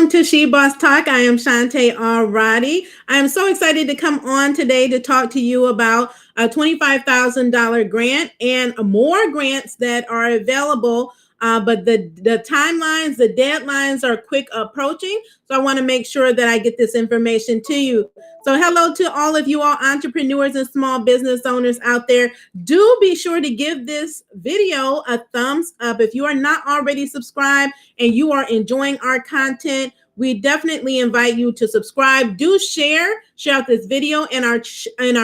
Welcome to She Boss Talk. I am Shantae Alradi. I am so excited to come on today to talk to you about a $25,000 grant and more grants that are available. But the timelines, the deadlines are quick approaching. So I want to make sure that I get this information to you. So hello to all of you all entrepreneurs and small business owners out there. Do be sure to give this video a thumbs up. If you are not already subscribed and you are enjoying our content, we definitely invite you to subscribe. Do share out this video in our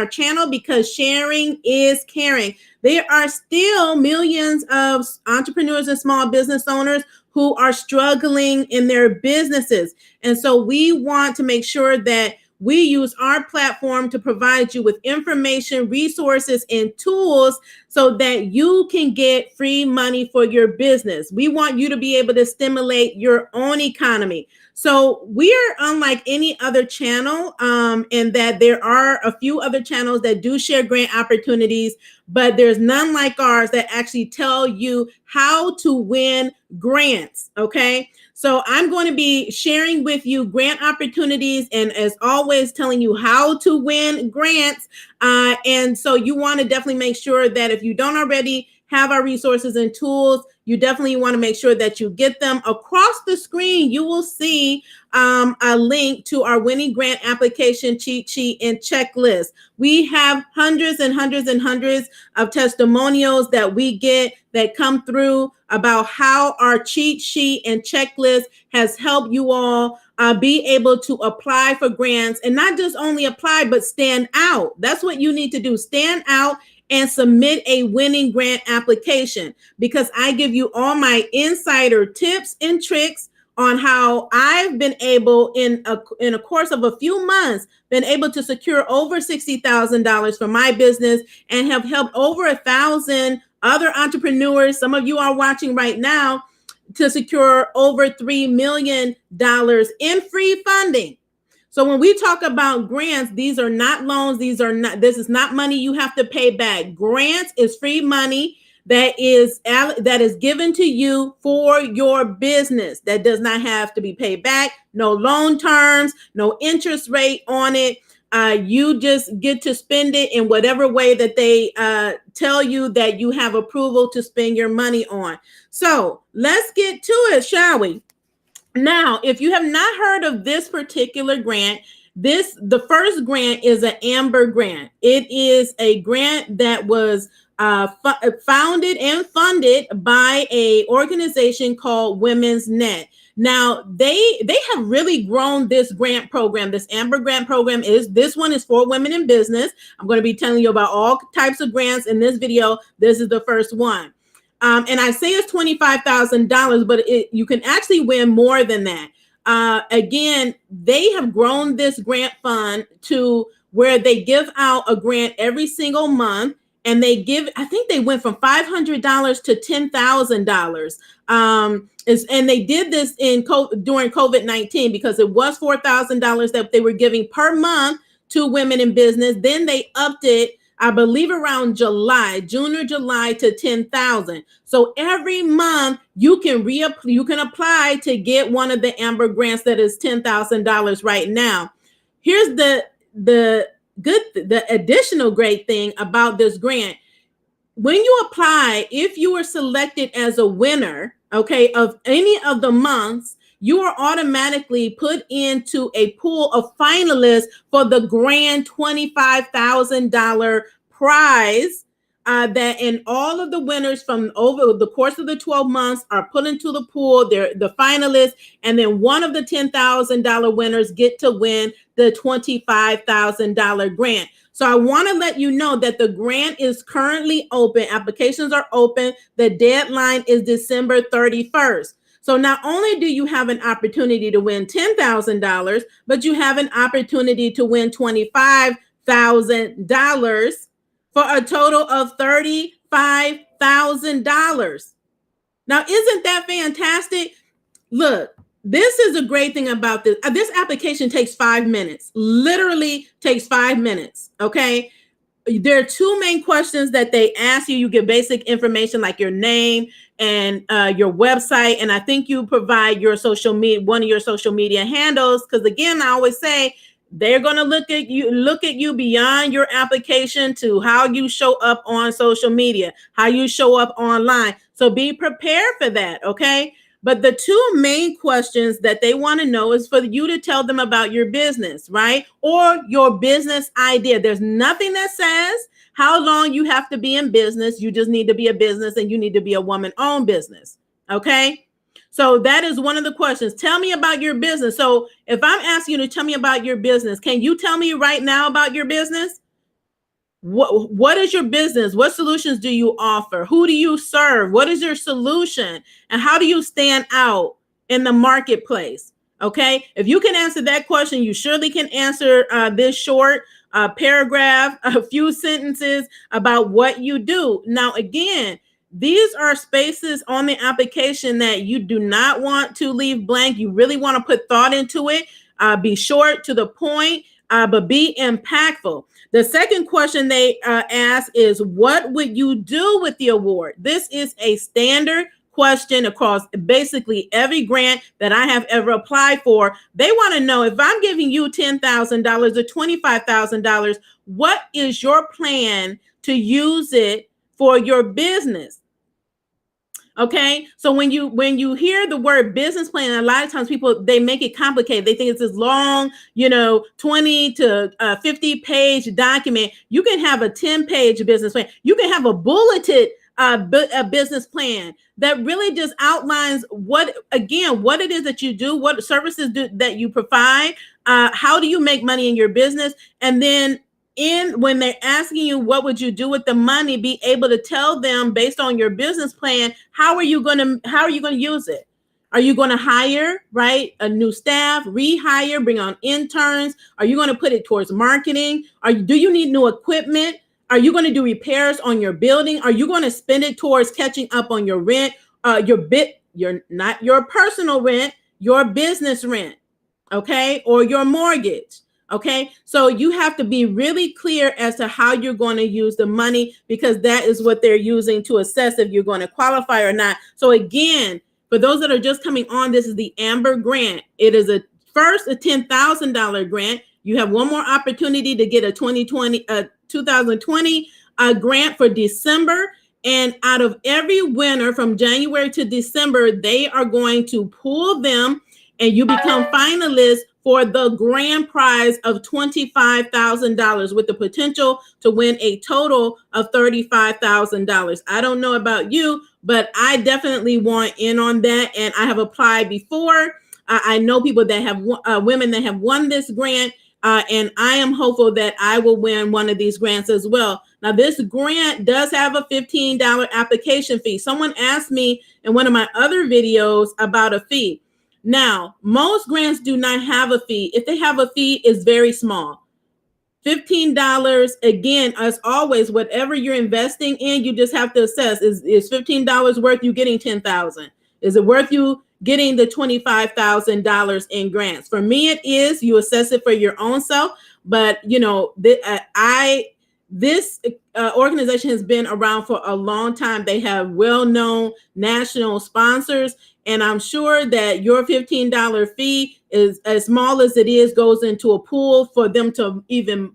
channel, because sharing is caring. There are still millions of entrepreneurs and small business owners who are struggling in their businesses. And so we want to make sure that we use our platform to provide you with information, resources, and tools so that you can get free money for your business. We want you to be able to stimulate your own economy. So we're unlike any other channel in that there are a few other channels that do share grant opportunities, but there's none like ours that actually tell you how to win grants, okay? So I'm going to be sharing with you grant opportunities and, as always, telling you how to win grants. And so you want to definitely make sure that if you don't already have our resources and tools, you definitely want to make sure that you get them. Across the screen, you will see a link to our winning grant application cheat sheet and checklist. We have hundreds and hundreds and hundreds of testimonials that we get that come through about how our cheat sheet and checklist has helped you all be able to apply for grants, and not just only apply, but stand out. That's what you need to do. Stand out and submit a winning grant application, because I give you all my insider tips and tricks on how I've been able, in a course of a few months, been able to secure over $60,000 for my business and have helped over 1,000 other entrepreneurs. Some of you are watching right now, to secure over $3 million in free funding. So when we talk about grants, these are not loans. This is not money you have to pay back. Grants is free money that is given to you for your business, that does not have to be paid back. No loan terms, no interest rate on it. You just get to spend it in whatever way that they tell you that you have approval to spend your money on. So let's get to it, shall we? Now, if you have not heard of this particular grant, the first grant is an Amber grant. It is a grant that was founded and funded by an organization called Women's Net. Now, they have really grown this grant program. This Amber grant program this one is for women in business. I'm going to be telling you about all types of grants in this video. This is the first one. And I say it's $25,000, but you can actually win more than that. Again, they have grown this grant fund to where they give out a grant every single month. And I think they went from $500 to $10,000. And they did this during COVID-19, because it was $4,000 that they were giving per month to women in business. Then they upped it, I believe around June or July, to $10,000. So every month you can apply to get one of the Amber grants that is $10,000 right now. Here's the additional great thing about this grant. When you apply, if you are selected as a winner, okay, of any of the months, you are automatically put into a pool of finalists for the grand $25,000 prize that, and all of the winners from over the course of the 12 months are put into the pool. They're the finalists, and then one of the $10,000 winners get to win the $25,000 grant. So I want to let you know that the grant is currently open. Applications are open. The deadline is December 31st. So not only do you have an opportunity to win $10,000, but you have an opportunity to win $25,000 for a total of $35,000. Now, isn't that fantastic? Look, this is a great thing about this. This application takes 5 minutes, literally takes 5 minutes, okay? There are two main questions that they ask you. You get basic information like your name, and your website. And I think you provide your social media, one of your social media handles. Because again, I always say they're going to look at you beyond your application to how you show up on social media, how you show up online. So be prepared for that. Okay. But the two main questions that they want to know is for you to tell them about your business, right? Or your business idea. There's nothing that says how long you have to be in business. You just need to be a business, and you need to be a woman-owned business. Okay. So that is one of the questions. Tell me about your business. So if I'm asking you to tell me about your business, can you tell me right now about your business? What is your business? What solutions do you offer? Who do you serve? What is your solution? And how do you stand out in the marketplace? Okay. If you can answer that question, you surely can answer this short paragraph, a few sentences about what you do. Now, again, these are spaces on the application that you do not want to leave blank. You really want to put thought into it. Be short, to the point, but be impactful. The second question they ask is, what would you do with the award? This is a standard question across basically every grant that I have ever applied for. They want to know, if I'm giving you $10,000 or $25,000, what is your plan to use it for your business? Okay. So when you hear the word business plan, a lot of times people, they make it complicated. They think it's this long, 20 to 50 page document. You can have a 10-page business plan. You can have a bulleted a business plan that really just outlines what it is that you do, what services that you provide, how do you make money in your business, and then when they're asking you what would you do with the money, be able to tell them based on your business plan, how are you going to use it? Are you going to hire, right, a new staff, rehire, bring on interns? Are you going to put it towards marketing? Do you need new equipment? Are you going to do repairs on your building? Are you going to spend it towards catching up on your rent, not your personal rent, your business rent, okay, or your mortgage? Okay, so you have to be really clear as to how you're going to use the money, because that is what they're using to assess if you're going to qualify or not. So again, for those that are just coming on, this is the Amber Grant. It is a $10,000 grant. You have one more opportunity to get a 2020 grant for December. And out of every winner from January to December, they are going to pull them, and you become finalists for the grand prize of $25,000 with the potential to win a total of $35,000. I don't know about you, but I definitely want in on that. And I have applied before. I know people that have women that have won this grant. And I am hopeful that I will win one of these grants as well. Now, this grant does have a $15 application fee. Someone asked me in one of my other videos about a fee. Now, most grants do not have a fee. If they have a fee, it's very small. $15, again, as always, whatever you're investing in, you just have to assess, is $15 worth you getting $10,000? Is it worth you getting the $25,000 in grants? For me, it is. You assess it for your own self. But, this organization has been around for a long time. They have well-known national sponsors. And I'm sure that your $15 fee, is as small as it is, goes into a pool for them to even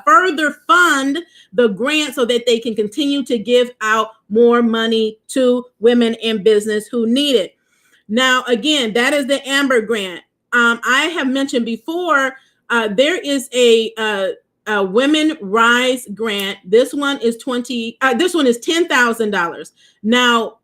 further fund the grant so that they can continue to give out more money to women in business who need it. Now, again, that is the Amber Grant. I have mentioned before, there is a Women Rise Grant. This one is $10,000. Now,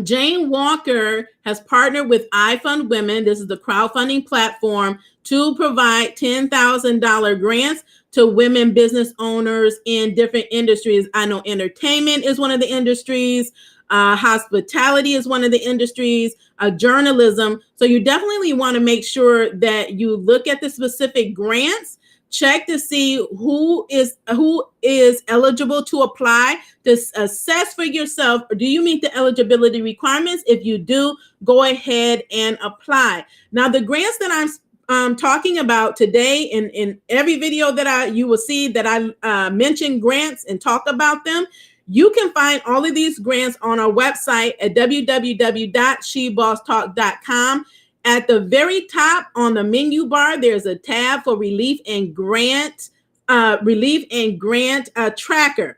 Jane Walker has partnered with iFundWomen. This is the crowdfunding platform to provide $10,000 grants to women business owners in different industries. I know entertainment is one of the industries. Hospitality is one of the industries, journalism. So you definitely want to make sure that you look at the specific grants, check to see who is eligible to apply, to assess for yourself, or do you meet the eligibility requirements? If you do, go ahead and apply. Now, the grants that I'm talking about today, in every video that you will see that I mention grants and talk about them, You can find all of these grants on our website at www.shebosstalk.com. At the very top on the menu bar, there's a tab for relief and grant tracker.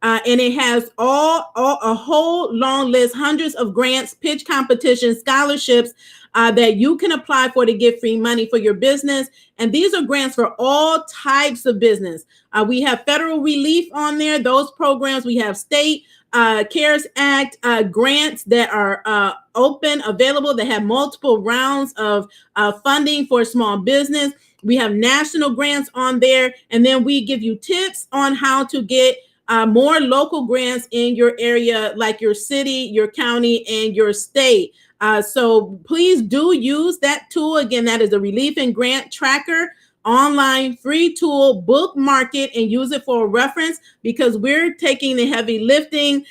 And it has a whole long list, hundreds of grants, pitch competitions, scholarships that you can apply for to get free money for your business. And these are grants for all types of business. We have federal relief on there, those programs. We have state CARES Act grants that are open, available, that have multiple rounds of funding for small business. We have national grants on there. And then we give you tips on how to get more local grants in your area, like your city, your county, and your state. So please do use that tool. Again, that is a relief and grant tracker, online free tool. Bookmark it and use it for a reference, because we're taking the heavy lifting.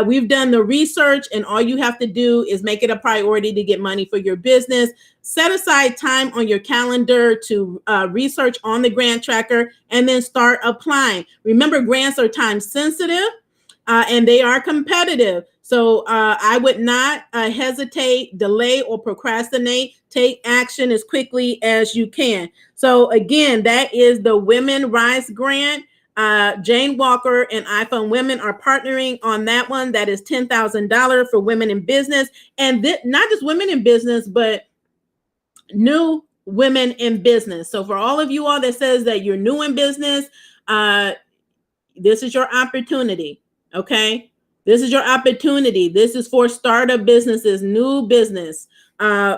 We've done the research, and all you have to do is make it a priority to get money for your business. Set aside time on your calendar to research on the grant tracker, and then start applying. Remember, grants are time sensitive and they are competitive. So I would not hesitate, delay, or procrastinate. Take action as quickly as you can. So again, that is the Women Rise Grant. Jane Walker and iFundWomen are partnering on that one. That is $10,000 for women in business. And not just women in business, but new women in business. So for all of you all that says that you're new in business, this is your opportunity. Okay. This is your opportunity. This is for startup businesses, new business,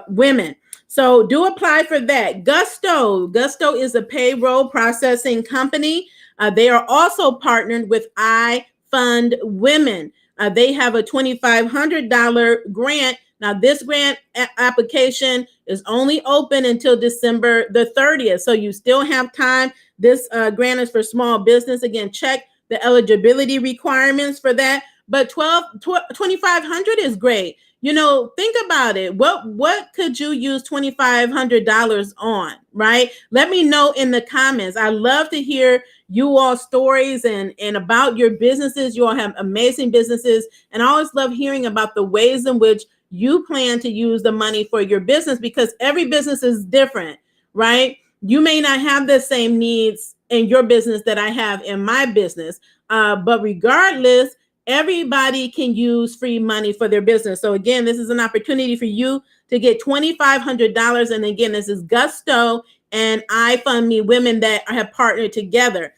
women. So do apply for that. Gusto is a payroll processing company. They are also partnered with iFundWomen. They have a $2,500 grant. Now, this grant application is only open until December the 30th. So you still have time. This grant is for small business. Again, check the eligibility requirements for that. But $2,500 is great. You know, think about it. What could you use $2,500 on, right? Let me know in the comments. I love to hear you all stories and about your businesses. You all have amazing businesses. And I always love hearing about the ways in which you plan to use the money for your business, because every business is different, right? You may not have the same needs in your business that I have in my business. But regardless, everybody can use free money for their business. So again, this is an opportunity for you to get $2,500. And again, this is Gusto and iFundWomen that have partnered together.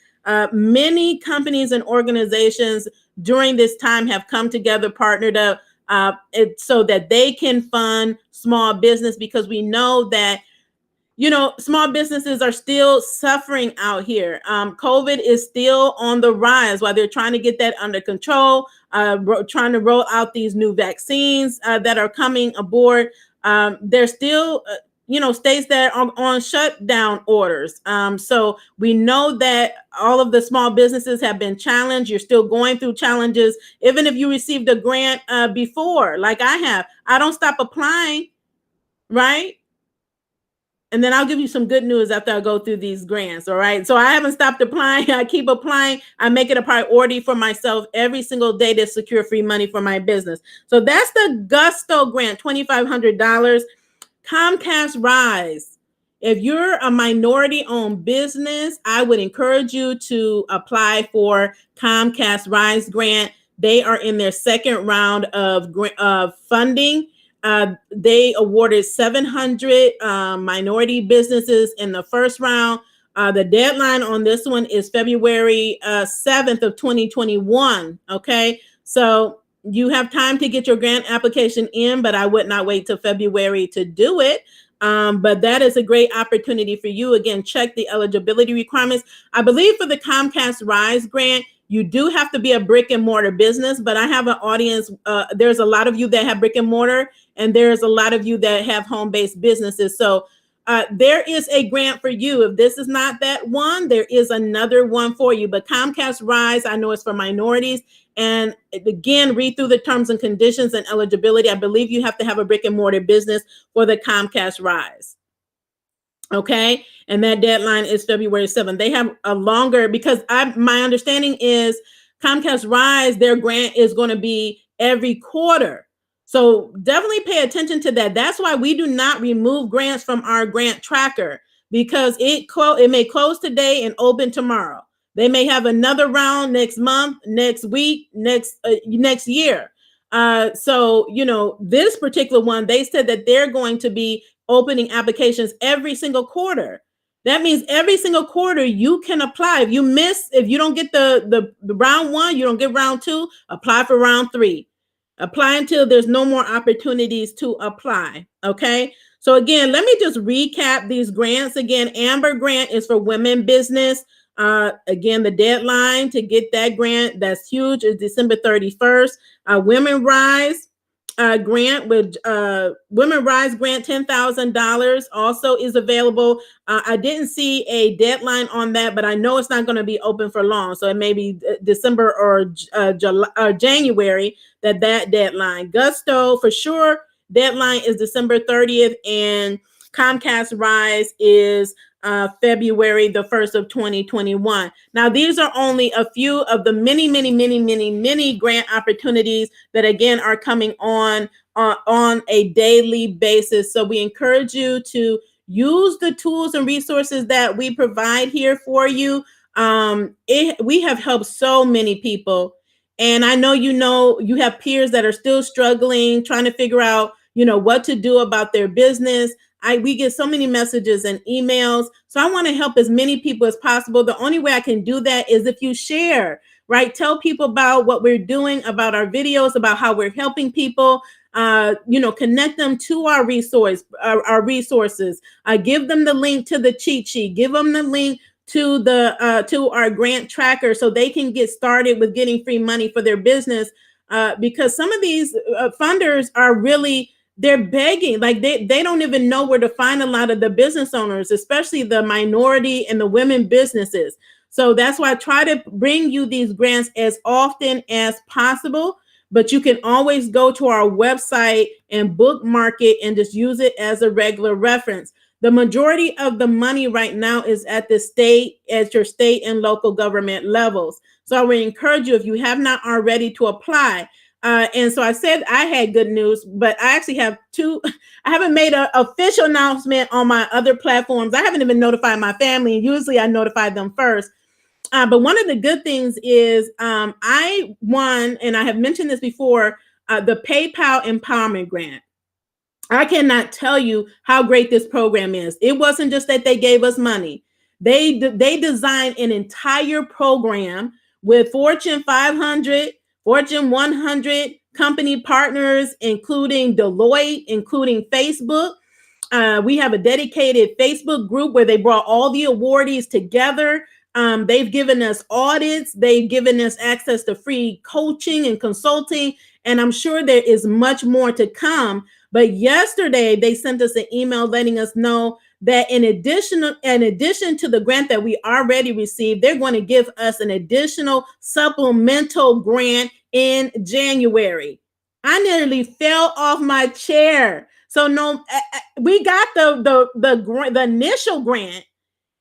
Many companies and organizations during this time have come together, partnered up, so that they can fund small business, because we know that, you know, small businesses are still suffering out here. COVID is still on the rise while they're trying to get that under control, trying to roll out these new vaccines that are coming aboard. There's still, states that are on shutdown orders. So we know that all of the small businesses have been challenged. You're still going through challenges. Even if you received a grant before, like I have, I don't stop applying, right? And then I'll give you some good news after I go through these grants. All right. So I haven't stopped applying. I keep applying. I make it a priority for myself every single day to secure free money for my business. So that's the Gusto grant, $2,500. Comcast Rise. If you're a minority-owned business, I would encourage you to apply for Comcast Rise grant. They are in their second round of funding. They awarded 700 minority businesses in the first round. The deadline on this one is February 7th of 2021. Okay, so you have time to get your grant application in, but I would not wait till February to do it. But that is a great opportunity for you. Again, check the eligibility requirements. I believe for the Comcast Rise grant, you do have to be a brick and mortar business, but I have an audience. There's a lot of you that have brick and mortar, and there's a lot of you that have home-based businesses. So there is a grant for you. If this is not that one, there is another one for you. But Comcast Rise, I know it's for minorities. And again, read through the terms and conditions and eligibility. I believe you have to have a brick and mortar business for the Comcast Rise. Okay. And that deadline is February 7th. They have a longer, because my understanding is Comcast Rise, their grant is going to be every quarter. So definitely pay attention to that. That's why we do not remove grants from our grant tracker, because it may close today and open tomorrow. They may have another round next month, next week, next year. So this particular one, they said that they're going to be opening applications every single quarter. That means every single quarter you can apply. If you don't get the round one, you don't get round two, apply for round three. Apply until there's no more opportunities to apply. Okay. So again, let me just recap these grants. Again, Amber grant is for women business. Again, the deadline to get that grant, that's huge, is December 31st. Women Rise grant with Women Rise grant, $10,000 also is available. I didn't see a deadline on that, but I know it's not going to be open for long. So it may be December or July or January that deadline. Gusto for sure, deadline is December 30th, and Comcast Rise is February the 1st of 2021. Now, these are only a few of the many grant opportunities that again are coming on a daily basis. So we encourage you to use the tools and resources that we provide here for you. We have helped so many people. And I know you have peers that are still struggling, trying to figure out, what to do about their business. We get so many messages and emails. So I want to help as many people as possible. The only way I can do that is if you share, right? Tell people about what we're doing, about our videos, about how we're helping people. Connect them to our resources. Give them the link to the cheat sheet. Give them the link to to our grant tracker so they can get started with getting free money for their business. Because some of these funders are really, they're begging, like they don't even know where to find a lot of the business owners, especially the minority and the women businesses. So that's why I try to bring you these grants as often as possible. But you can always go to our website and bookmark it and just use it as a regular reference. The majority of the money right now is at your state and local government levels. So I would encourage you, if you have not already, to apply. And so I said I had good news, but I actually have two. I haven't made an official announcement on my other platforms. I haven't even notified my family. Usually I notify them first. But one of the good things is I won, and I have mentioned this before, the PayPal Empowerment Grant. I cannot tell you how great this program is. It wasn't just that they gave us money. They designed an entire program with Fortune 500, Fortune 100 company partners, including Deloitte, including Facebook. We have a dedicated Facebook group where they brought all the awardees together. They've given us audits. They've given us access to free coaching and consulting. And I'm sure there is much more to come. But yesterday, they sent us an email letting us know that in addition to the grant that we already received, they're going to give us an additional supplemental grant in January. I nearly fell off my chair. So we got the initial grant,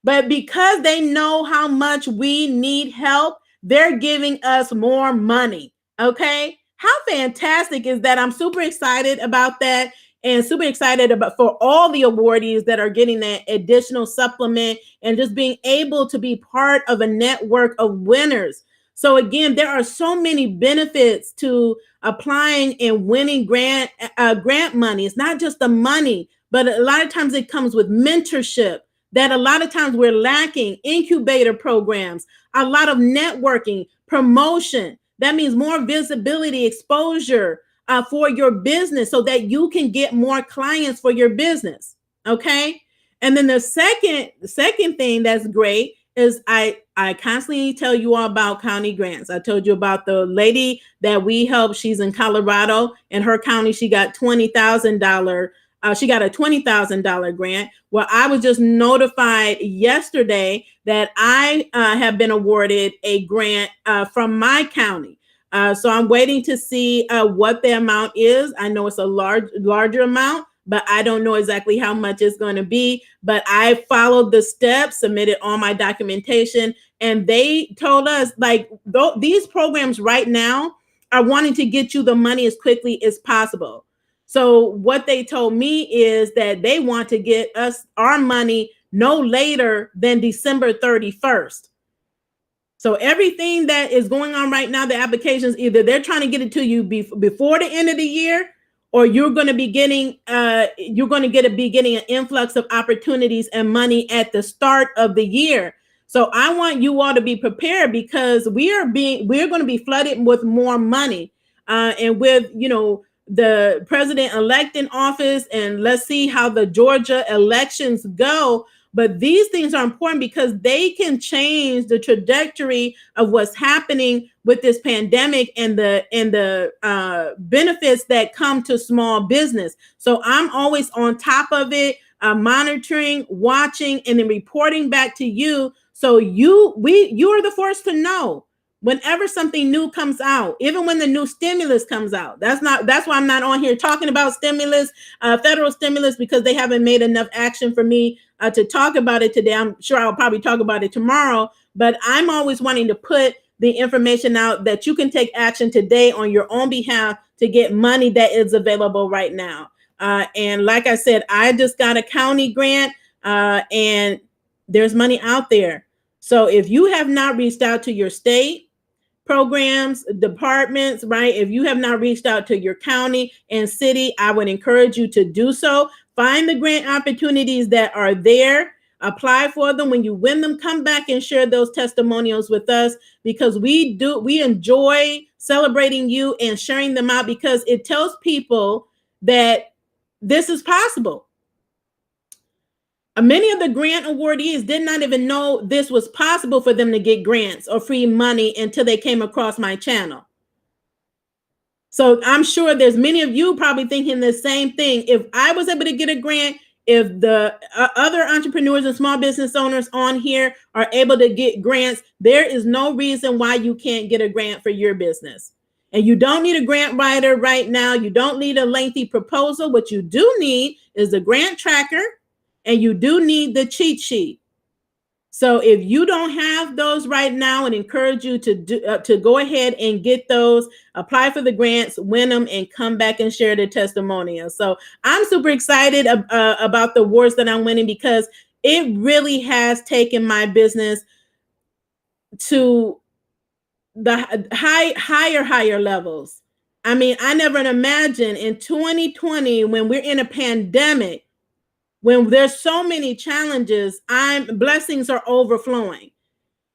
but because they know how much we need help, they're giving us more money. Okay. How fantastic is that? I'm super excited about that, and super excited for all the awardees that are getting that additional supplement and just being able to be part of a network of winners. So again, there are so many benefits to applying and winning grant money. It's not just the money, but a lot of times it comes with mentorship that a lot of times we're lacking, incubator programs, a lot of networking, promotion. That means more visibility, exposure for your business so that you can get more clients for your business. Okay. And then the second thing that's great is I constantly tell you all about county grants. I told you about the lady that we helped. She's in Colorado. In her county, she got $20,000. She got a $20,000 grant. Well, I was just notified yesterday that I have been awarded a grant from my county. So I'm waiting to see what the amount is. I know it's a larger amount, but I don't know exactly how much it's going to be. But I followed the steps, submitted all my documentation, and they told us like these programs right now are wanting to get you the money as quickly as possible. So what they told me is that they want to get us our money no later than December 31st. So everything that is going on right now, the applications, either they're trying to get it to you before the end of the year, or you're going to be getting an influx of opportunities and money at the start of the year. So I want you all to be prepared, because we're going to be flooded with more money, and with the president-elect in office, and let's see how the Georgia elections go. But these things are important because they can change the trajectory of what's happening with this pandemic and the benefits that come to small business. So I'm always on top of it, monitoring, watching, and then reporting back to you. So you are the first to know whenever something new comes out, even when the new stimulus comes out. That's why I'm not on here talking about stimulus, federal stimulus, because they haven't made enough action for me to talk about it today. I'm sure I'll probably talk about it tomorrow, but I'm always wanting to put the information out that you can take action today on your own behalf to get money that is available right now. And like I said, I just got a county grant, and there's money out there. So if you have not reached out to your state programs, departments, right? If you have not reached out to your county and city, I would encourage you to do so. Find the grant opportunities that are there, apply for them. When you win them, come back and share those testimonials with us, because we enjoy celebrating you and sharing them out, because it tells people that this is possible. Many of the grant awardees did not even know this was possible for them to get grants or free money until they came across my channel. So I'm sure there's many of you probably thinking the same thing. If I was able to get a grant, if the other entrepreneurs and small business owners on here are able to get grants, there is no reason why you can't get a grant for your business. And you don't need a grant writer right now. You don't need a lengthy proposal. What you do need is the grant tracker, and you do need the cheat sheet. So if you don't have those right now, and encourage you to go ahead and get those, apply for the grants, win them, and come back and share the testimonials. So I'm super excited about the awards that I'm winning, because it really has taken my business to the higher levels. I mean, I never imagined in 2020, when we're in a pandemic, when there's so many challenges, blessings are overflowing.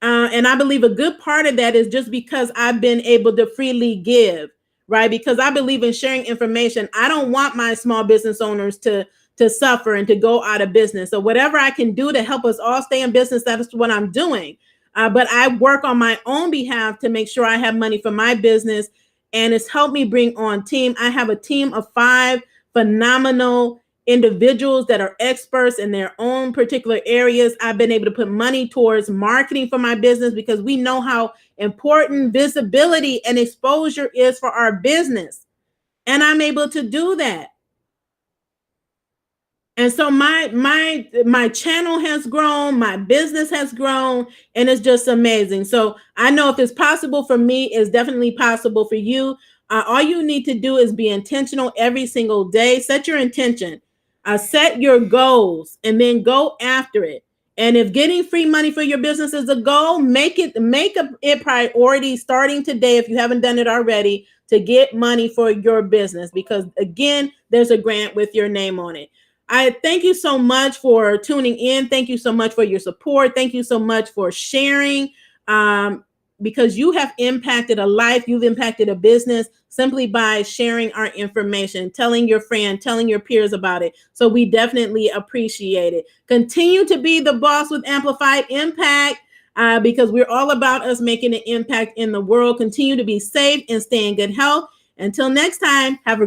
And I believe a good part of that is just because I've been able to freely give, right? Because I believe in sharing information. I don't want my small business owners to suffer and to go out of business. So whatever I can do to help us all stay in business, that's what I'm doing. But I work on my own behalf to make sure I have money for my business. And it's helped me bring on team. I have a team of 5 phenomenal individuals that are experts in their own particular areas. I've been able to put money towards marketing for my business, because we know how important visibility and exposure is for our business. And I'm able to do that. And so my channel has grown, my business has grown, and it's just amazing. So I know if it's possible for me, it's definitely possible for you. All you need to do is be intentional every single day. Set your intention. Set your goals, and then go after it. And if getting free money for your business is a goal, make it priority starting today, if you haven't done it already, to get money for your business, because again, there's a grant with your name on it. I thank you so much for tuning in. Thank you so much for your support. Thank you so much for sharing. Because you have impacted a life, you've impacted a business simply by sharing our information, telling your friend, telling your peers about it. So we definitely appreciate it. Continue to be the boss with amplified impact, because we're all about us making an impact in the world. Continue to be safe and stay in good health. Until next time, have a great